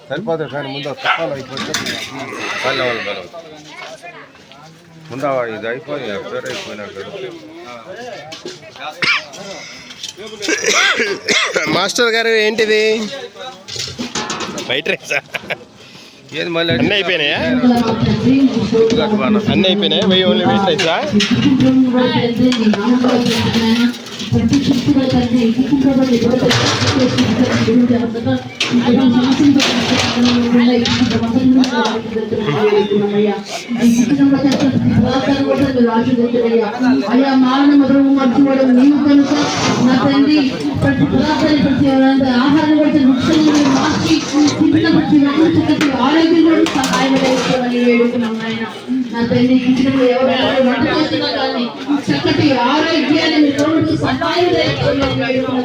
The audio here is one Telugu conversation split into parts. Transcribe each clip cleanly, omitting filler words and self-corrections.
సరిపోతుంది కానీ ముందు తప్పాలి అయిపోతే ముందు ఇది అయిపోయి పేరు అయిపోయినాక మాస్టర్ గారు ఏంటిది వైట్ రైస్ ఏది మళ్ళీ అన్నీ అయిపోయినాయా అన్నీ అయిపోయినాయి వెయ్యి ఓన్లీ వైట్ రైసా అయ్యా మానవ మధురము మర్చిపోవడం నీవు కనుక నా తండ్రి ప్రతి పదార్థాన్ని ప్రతి ఆహారం బట్టి వృక్షాలను మార్చి తిన్న ప్రతి చక్కటి ఆరోగ్యం కూడా సహాయం వేడుకున్నాం ఆయన నా తండ్రి ఇచ్చినప్పుడు ఎవరైనా వంట చేసినా కానీ చక్కటి ఆరోగ్యాన్ని మీ తోడు సహాయం వేడుకున్నాం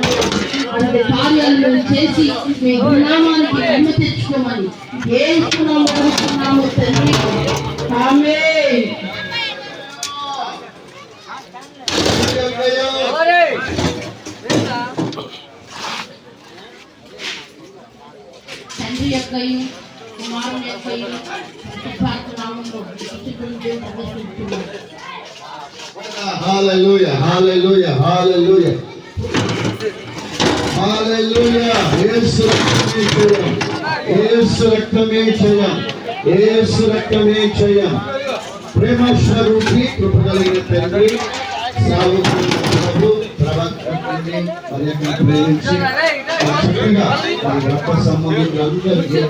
అలాంటి కార్యాలను చేసి మీ గుణామానికి అమ్మ తెచ్చుకోమని ఏ ఇస్తున్నాము తండ్రి ఆమేన్. తండ్రి యొక్కయు కుమారుని యొక్కయు పరిశుద్ధాత్మ నామములో హల్లెలూయా హల్లెలూయా హల్లెలూయా హల్లెలూయా యేసు రక్తమే జయం యేసు రక్తమే జయం ప్రేమ స్వరూపి కృప కలిగిన తండ్రి సాగుతున్న ప్రవక్తని పర్యటన ప్రేమించి చక్కగా వారి గొప్ప సంబంధికులందరికీ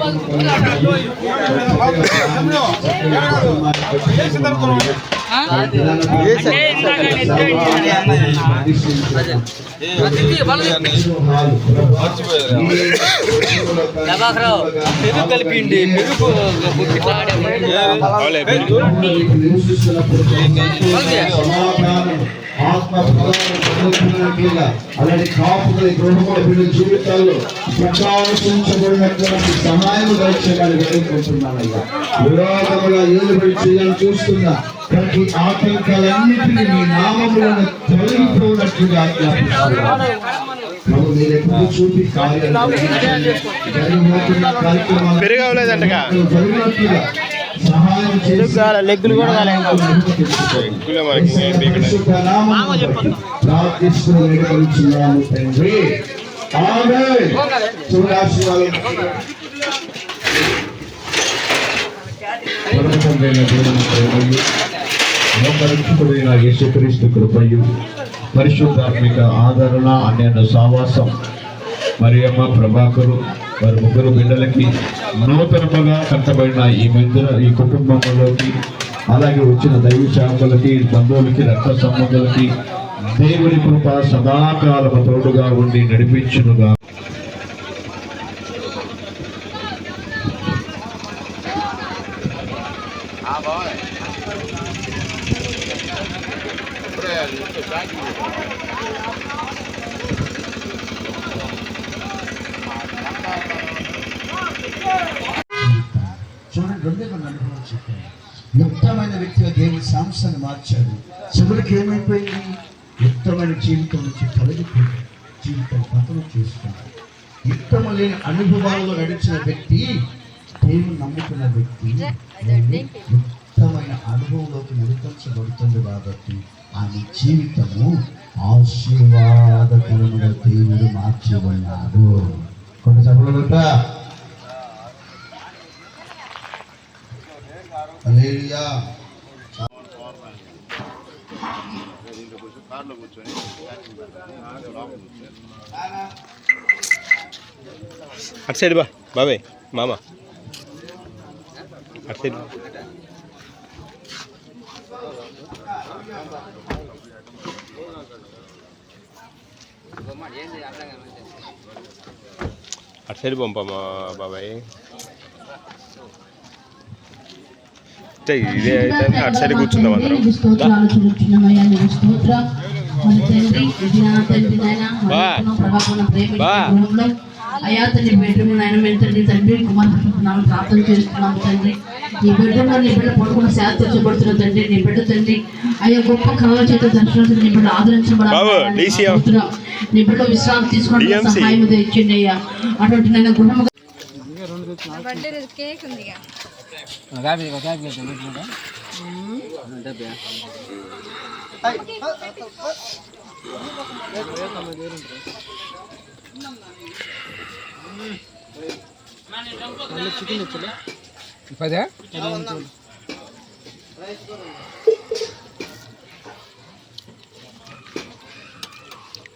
కలిపిండి అలాంటి కాపుల గృహముల వీళ్ళ జీవితాల్లో ప్రకాశించబడినటువంటి సహాయం దయచేయాలని వేడుకుంటున్నానయ్యా. విరోధముగా ఏలుబడి చేయాలని చూస్తున్నా ప్రతి ఆటంకాలన్నింటినీ మీ నామములను తొలగిపోయినట్లుగా చూపి కార్యాలు జరిగినట్లుగా సహాయం లెగ్గులు కూడా ప్రార్థిస్తున్నాము తండ్రి ఆమేన్. లోకరక్షకుడైన యేసుక్రీస్తు కృపయు పరిశుద్ధాత్మిక ఆదరణ అన్య సావాసం మరియమ్మ ప్రభాకరు వారి ముగ్గురు బిడ్డలకి నూతనముగా కట్టబడిన ఈ కుటుంబంలోకి అలాగే వచ్చిన దైవ శాఖలకి బంధువులకి రక్త సంబంధులకి దేవుని కృప సదాకాలము తోడుగా ఉండి నడిపించునుగా. చూడండి, రెండే మన అనుభవం చెప్పాను. యుక్తమైన వ్యక్తిగా దేవుని సాంసాన్ని మార్చాడు. చివరికి ఏమైపోయింది? యుక్తమైన జీవితం నుంచి తొలగిపోయి జీవితం పతనం చేసుకున్నాడు. యుక్తము లేని అనుభవాల్లో నడిచిన వ్యక్తి, దేవుని నమ్ముకున్న వ్యక్తి యుక్తమైన అనుభవంలోకి నడిపించబడుతుంది కాబట్టి ఆమె జీవితము ఆశీర్వాదకరముగా దేవుడు మార్చబడినాడు. కొన్ని సభలుట అటు సైడ్ బాబాయ్ మామ అటు సైడ్ అటు సైడ్ పంపమ్మా బాబాయ్. ఇదే అయితే అటు సైడ్ కూర్చుందాం అందరం. అయ్యా తండ్రి బెడ్రూమ్ నాయన మేము తండ్రి కుమార్ ప్రార్థన చేస్తున్నాము తండ్రి. నీ బిడ్డ నీ బిడ్డ పడుకున్న శాస్త్రించబడుతున్న తండ్రి నీ బిడ్డ తండ్రి అయ్యా గొప్ప కళ చేత దర్శనం నీ బిడ్డ ఆదరించబడాలి. నీ బిడ్డ విశ్రాంతి తీసుకోవడం DMC. సహాయం తెచ్చిండి అయ్యా. అటువంటి నేను గృహముగా కేక్ ఉంది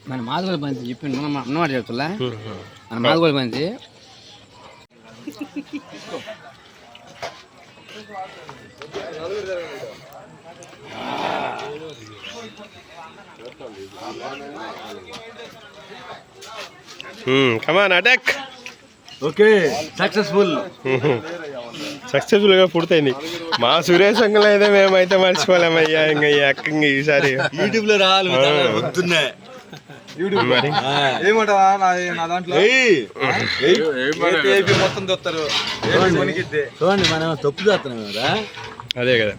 మన మాదిగోళ పంచి చెప్పిండు అన్నమాట చెప్తున్నా మన మాదిగోళ పంచి కమాన్ అటాక్. ఓకే సక్సెస్ఫుల్ సక్సెస్ఫుల్గా పూర్తయింది. మా సురేష్ అంకుల్ అయితే మేమైతే మర్చిపోలేమయ్యా. ఇంకా అక్క ఈసారి యూట్యూబ్ లో రావాలి వద్దున్నా మరి మొత్తం చూస్తారు చూడండి మనం తప్పు చేస్తున్నాం కదా. అదే కదా.